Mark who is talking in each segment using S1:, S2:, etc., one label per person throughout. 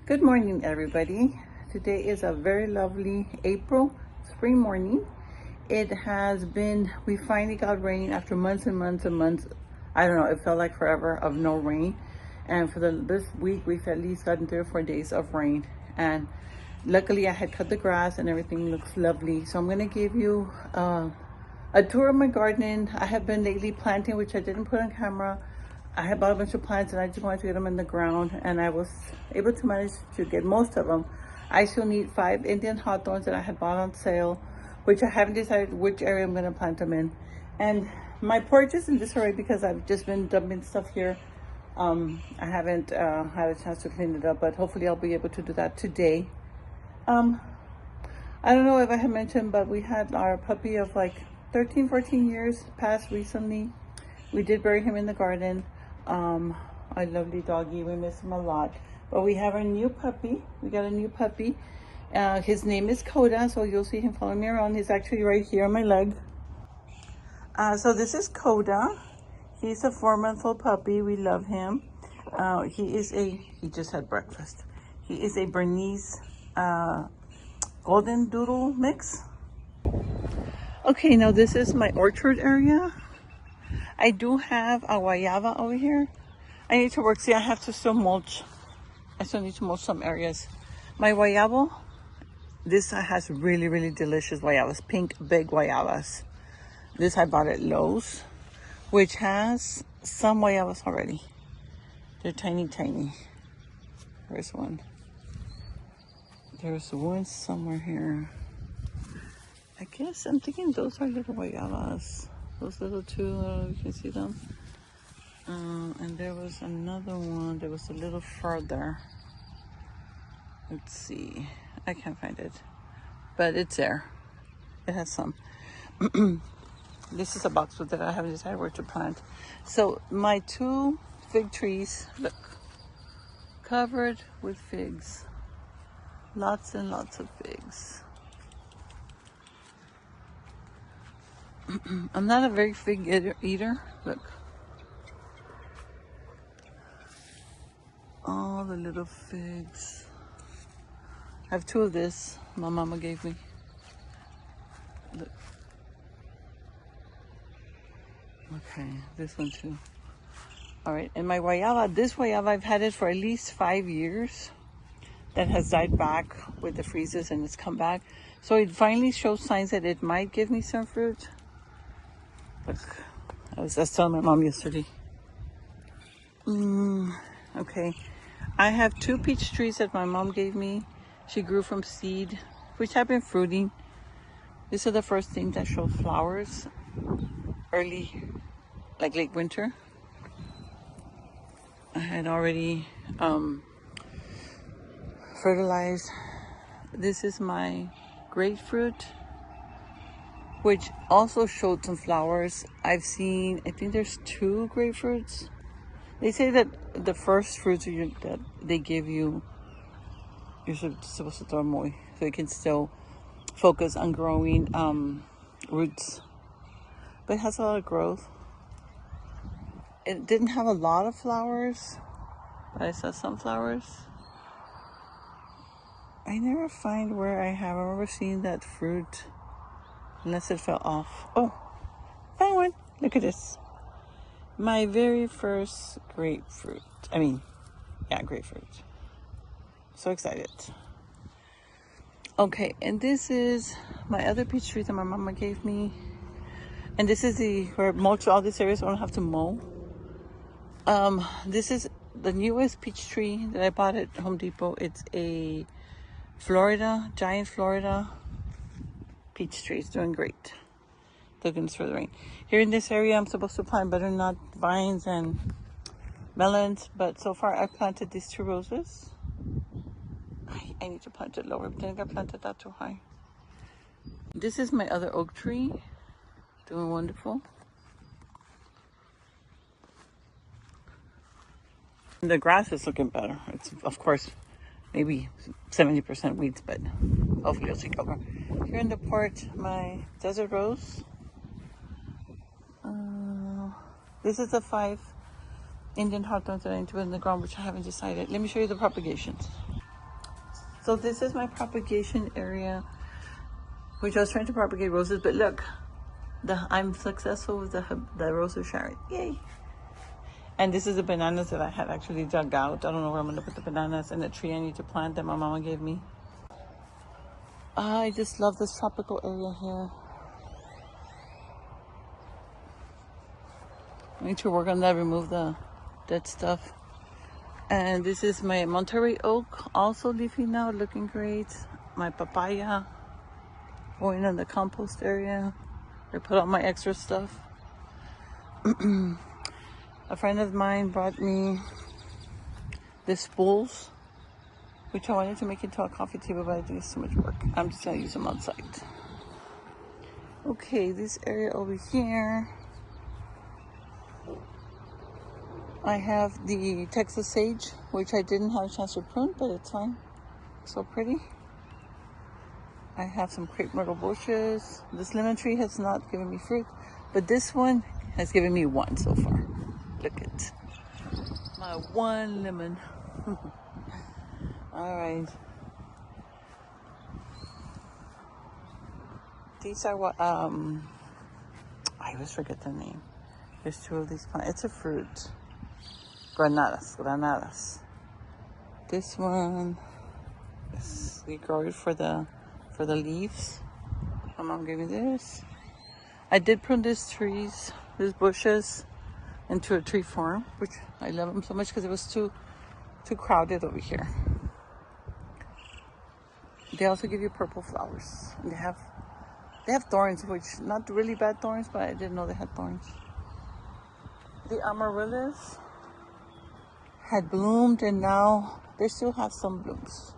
S1: Good morning, everybody. Today is a very lovely April spring morning. It has been, we finally got rain after months and months and months. I don't know, it felt like forever of no rain. And for this week, we've at least gotten 3 or 4 days of rain. And luckily I had cut the grass and everything looks lovely. So I'm gonna give you a tour of my garden. I have been lately planting, which I didn't put on camera. I had bought a bunch of plants and I just wanted to get them in the ground, and I was able to manage to get most of them. I still need 5 Indian hawthorns that I had bought on sale, which I haven't decided which area I'm gonna plant them in. And my porch is in disarray because I've just been dumping stuff here. I haven't had a chance to clean it up, but hopefully I'll be able to do that today. I don't know if I had mentioned, but we had our puppy of like 13, 14 years passed recently. We did bury him in the garden. A lovely doggy, we miss him a lot. But we have a new puppy. We got a new puppy. His name is Coda, so you'll see him following me around. He's actually right here on my leg. So this is Coda. He's a 4-month-old puppy. We love him. He just had breakfast. He is a Bernese Golden Doodle mix. Okay, now this is my orchard area. I do have a guayaba over here. I need to work. See, I have to still mulch. I still need to mulch some areas. My guayabo, this has really, really delicious guayabas. Pink, big guayabas. This I bought at Lowe's, which has some guayabas already. They're tiny, tiny. There's one. There's one somewhere here. I guess I'm thinking those are little guayabas. Those little two, you can see them. And there was another one that was a little further. Let's see. I can't find it. But it's there. It has some. This is a boxwood that I haven't decided where to plant. So my 2 fig trees, look, covered with figs. Lots and lots of figs. I'm not a very fig eater. Look. All the little figs. I have 2 of this my mama gave me. Look. Okay, this one too. All right, and my guayaba, this guayaba, I've had it for at least 5 years. That has died back with the freezes and it's come back. So it finally shows signs that it might give me some fruit. Look, I was just telling my mom yesterday. Okay, I have 2 peach trees that my mom gave me. She grew from seed, which have been fruiting. These are the first things that show flowers early, like late winter. I had already fertilized. This is my grapefruit, which also showed some flowers. I think there's 2 grapefruits. They say that the first fruits that they give you, you're supposed to throw them away so you can still focus on growing roots. But it has a lot of growth. It didn't have a lot of flowers, but I saw some flowers. I never find where I remember seeing that fruit unless it fell off. Oh, found one. Look at this. My very first grapefruit. Grapefruit. So excited. Okay, and this is my other peach tree that my mama gave me. And this is where mulch all these areas, so I don't have to mow. This is the newest peach tree that I bought at Home Depot. It's a giant Florida peach tree. It's doing great. Looking for the rain. Here in this area, I'm supposed to plant butternut vines and melons, but so far I've planted these 2 roses. I need to plant it lower, but I think I planted that too high. This is my other oak tree, doing wonderful. The grass is looking better. It's, of course, maybe 70% weeds, but hopefully it'll take over. Here in the porch, my desert rose. This is the 5 Indian hawthorns that I need to put in the ground, which I haven't decided. Let me show you the propagations. So this is my propagation area, which I was trying to propagate roses, but look, I'm successful with the Rose of Sharon. Yay! And this is the bananas that I had actually dug out. I don't know where I'm gonna put the bananas, and the tree I need to plant that my mama gave me. I just love this tropical area here. I need to work on that, remove the dead stuff. And this is my Monterey oak, also leafy now, looking great. My papaya, going in the compost area. I put all my extra stuff. A friend of mine brought me this spools, which I wanted to make into a coffee table, but I think it's too much work. I'm just gonna use them outside. Okay, this area over here, I have the Texas sage, which I didn't have a chance to prune, but it's fine. So pretty. I have some crepe myrtle bushes. This lemon tree has not given me fruit, but this one has given me one so far. Look at my one lemon. All right. These are what, I always forget the name. There's two of these plants. It's a fruit. Granadas. This one, we grow it for the leaves. My mom gave me this. I did prune these bushes into a tree farm, which I love them so much because it was too crowded over here. They also give you purple flowers. And they have thorns, which not really bad thorns, but I didn't know they had thorns. The amaryllis had bloomed, and now they still have some blooms.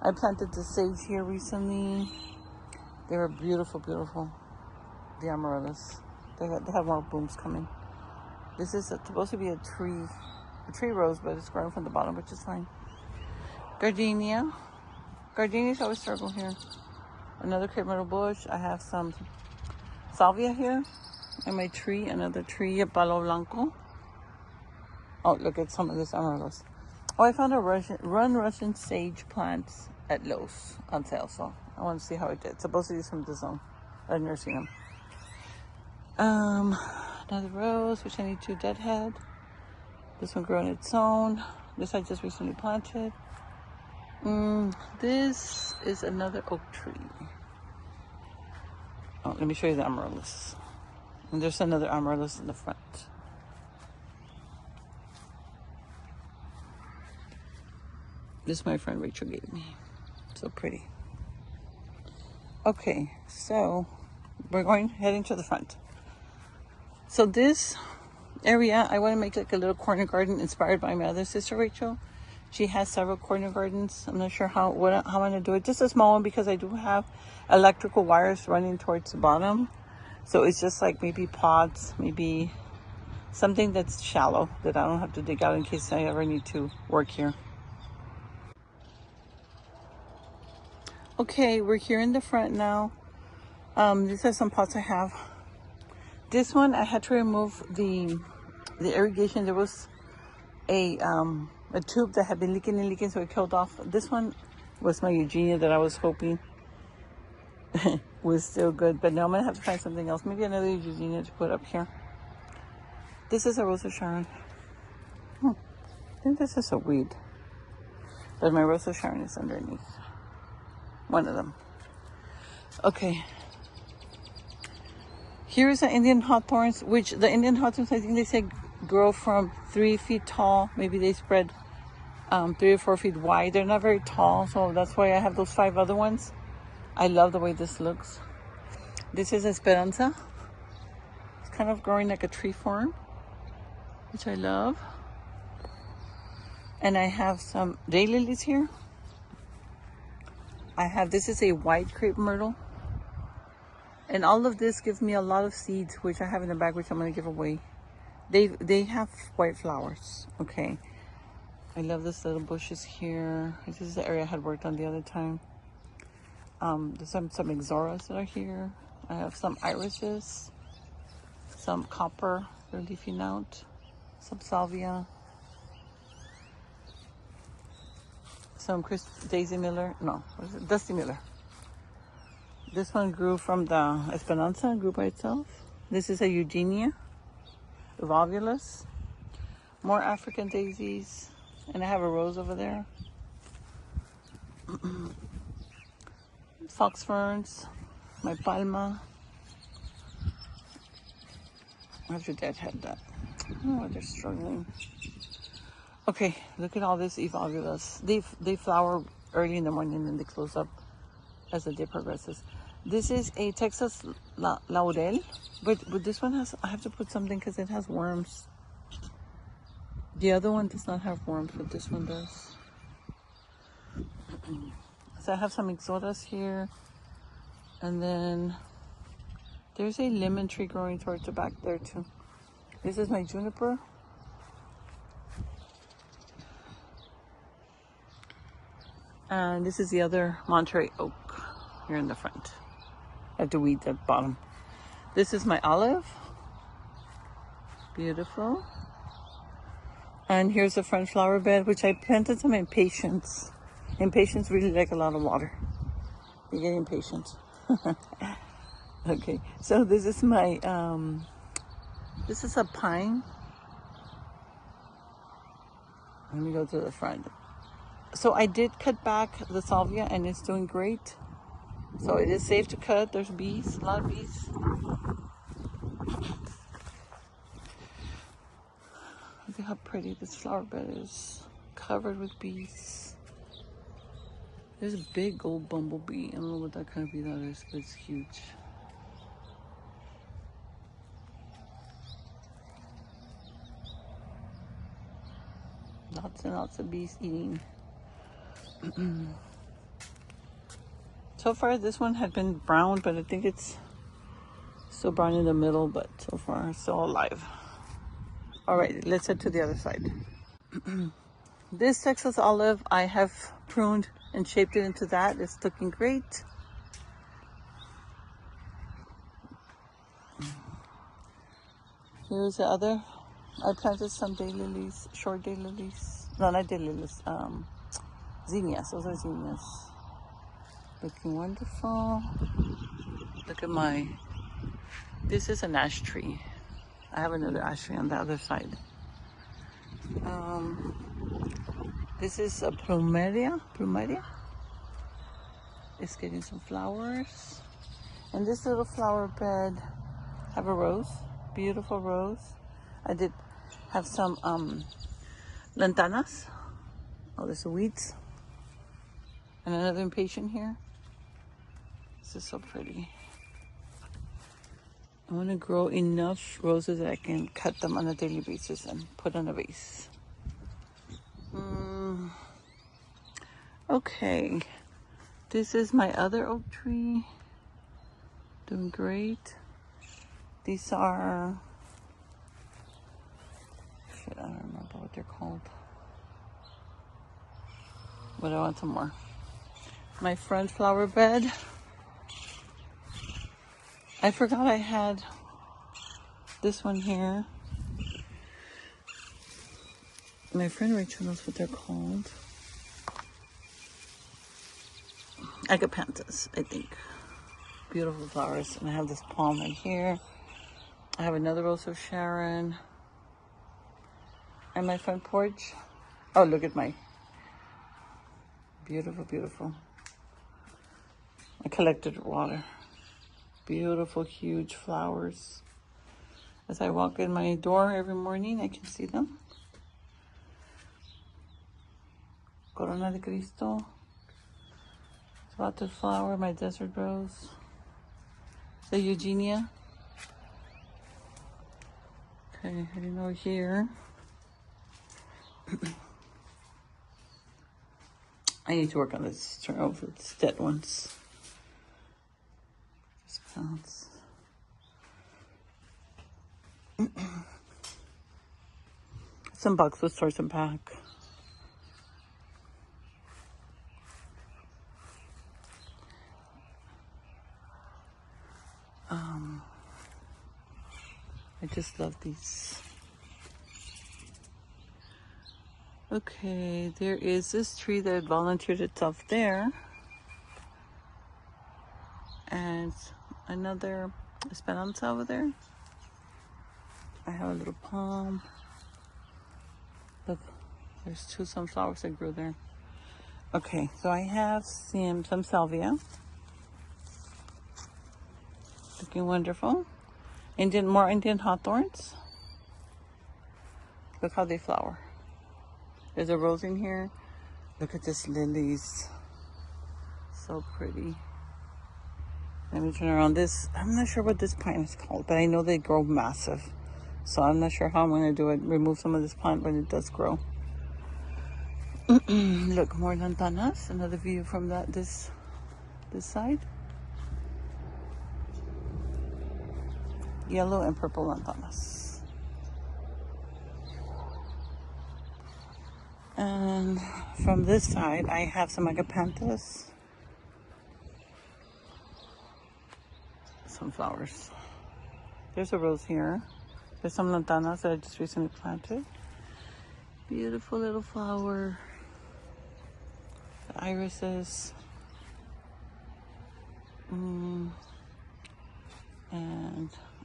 S1: I planted the sage here recently. They were beautiful, beautiful. The amaryllis. They have more blooms coming. This is supposed to be a tree rose, but it's growing from the bottom, which is fine. Gardenia. Gardenias always struggle here. Another crepe myrtle bush. I have some salvia here. And my tree, another tree, a palo blanco. Oh, look at some of this amaryllis. Oh, I found a Russian sage plants at Lowe's on sale, so I want to see how it did. Supposed to use from the zone. I've never seen them. Another rose, which I need to deadhead. This one grew on its own. This I just recently planted. This is another oak tree. Oh, let me show you the amaryllis. And there's another amaryllis in the front. This my friend Rachel gave me. So pretty. Okay, so we're heading to the front. So this area, I want to make like a little corner garden inspired by my other sister Rachel. She has several corner gardens. I'm not sure how I'm going to do it. Just a small one because I do have electrical wires running towards the bottom. So it's just like maybe pots, maybe something that's shallow that I don't have to dig out in case I ever need to work here. Okay, we're here in the front now. These are some pots I have. This one I had to remove the irrigation. There was a tube that had been leaking, so it killed off. This one was my Eugenia that I was hoping was still good, but now I'm gonna have to find something else. Maybe another Eugenia to put up here. This is a Rose of Sharon. I think this is a weed, but my Rose of Sharon is underneath. One of them. Okay. Here is the Indian hawthorns, which the Indian hawthorns, I think they say grow from 3 feet tall. Maybe they spread 3 or 4 feet wide. They're not very tall, so that's why I have those 5 other ones. I love the way this looks. This is Esperanza. It's kind of growing like a tree form, which I love. And I have some daylilies here. This is a white crepe myrtle. And all of this gives me a lot of seeds, which I have in the bag, which I'm going to give away. They have white flowers. Okay. I love this little bushes here. This is the area I had worked on the other time. There's some ixoras that are here. I have some irises, some copper, they're leafing out, some salvia, some Daisy Miller. No, what is it? Dusty Miller. This one grew from the Esperanza, grew by itself. This is a Eugenia volvulus. More African daisies. And I have a rose over there. Fox ferns. My palma. After Dad had that. Oh, they're struggling. Okay, look at all this evolvulus. They flower early in the morning and they close up as the day progresses. This is a Texas laurel, but this one has, I have to put something because it has worms. The other one does not have worms, but this one does. So I have some ixoras here, and then there's a lemon tree growing towards the back there too. This is my juniper. And this is the other Monterey oak here in the front. I have to weed that bottom. This is my olive. Beautiful. And here's the front flower bed, which I planted some impatiens. Impatiens really like a lot of water. You get impatient. Okay, so this is my, this is a pine. Let me go to the front. So I did cut back the salvia and it's doing great. So it is safe to cut. There's bees, a lot of bees. Look at how pretty this flower bed is. Covered with bees. There's a big gold bumblebee. I don't know what that kind of bee that is, but it's huge. Lots and lots of bees eating. So far this one had been brown, but I think it's still brown in the middle, but so far it's still alive. All right, let's head to the other side. This Texas olive I have pruned and shaped it into that. It's looking great. Here's the other. I planted some daylilies, short daylilies. No, not daylilies. Zinnias. Those are zinnias. Looking wonderful. Look at my. This is an ash tree. I have another ash tree on the other side. This is a plumeria. Plumeria. It's getting some flowers. And this little flower bed, I have a rose. Beautiful rose. I did have some lantanas. Oh, there's weeds. And another impatient here. This is so pretty. I want to grow enough roses that I can cut them on a daily basis and put on a vase. Okay. This is my other oak tree. Doing great. These are... Shit, I don't remember what they're called. But I want some more. My front flower bed. I forgot I had this one here. My friend Rachel knows what they're called. Agapanthus, I think. Beautiful flowers. And I have this palm right here. I have another Rose of Sharon. And my front porch. Oh, look at my beautiful, beautiful. I collected water. Beautiful, huge flowers. As I walk in my door every morning, I can see them. Corona de Cristo. It's about to flower, my desert rose. The Eugenia. Okay, heading over here. I need to work on this. Turn over its dead ones. Just pounce. Some boxwood source and pack. I just love these. Okay, there is this tree that volunteered itself there. And another esperanza over there. I have a little palm. Look, there's 2 sunflowers that grew there. Okay, so I have some salvia. Looking wonderful. More Indian hawthorns. Look how they flower. There's a rose in here. Look at this lilies. So pretty. Let me turn around this. I'm not sure what this plant is called, but I know they grow massive. So I'm not sure how I'm going to do it. Remove some of this plant when it does grow. Look, more lantanas. Another view from this side. Yellow and purple lantanas. And from this side, I have some agapanthus. Some flowers. There's a rose here. There's some lantanas that I just recently planted. Beautiful little flower. The irises. And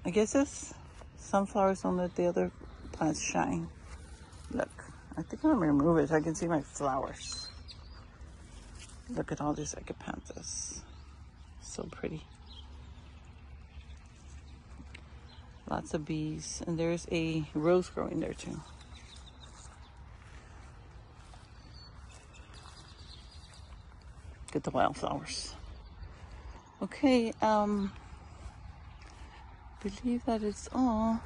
S1: I guess it's sunflowers don't let the other plants shine. Look, I think I'm gonna remove it so I can see my flowers. Look at all these agapanthus. So pretty. Lots of bees, and there's a rose growing there too. Get the wildflowers. Okay, believe that is all.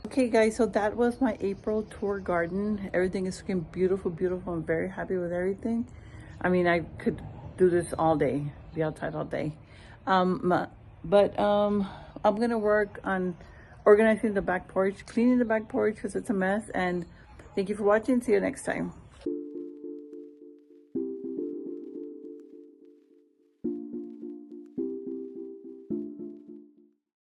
S1: Okay guys, so that was my April tour garden. Everything is looking beautiful, beautiful. I'm very happy with everything. I mean, I could do this all day, be outside all day. I'm gonna work on organizing the back porch, cleaning the back porch because it's a mess. And thank you for watching. See you next time.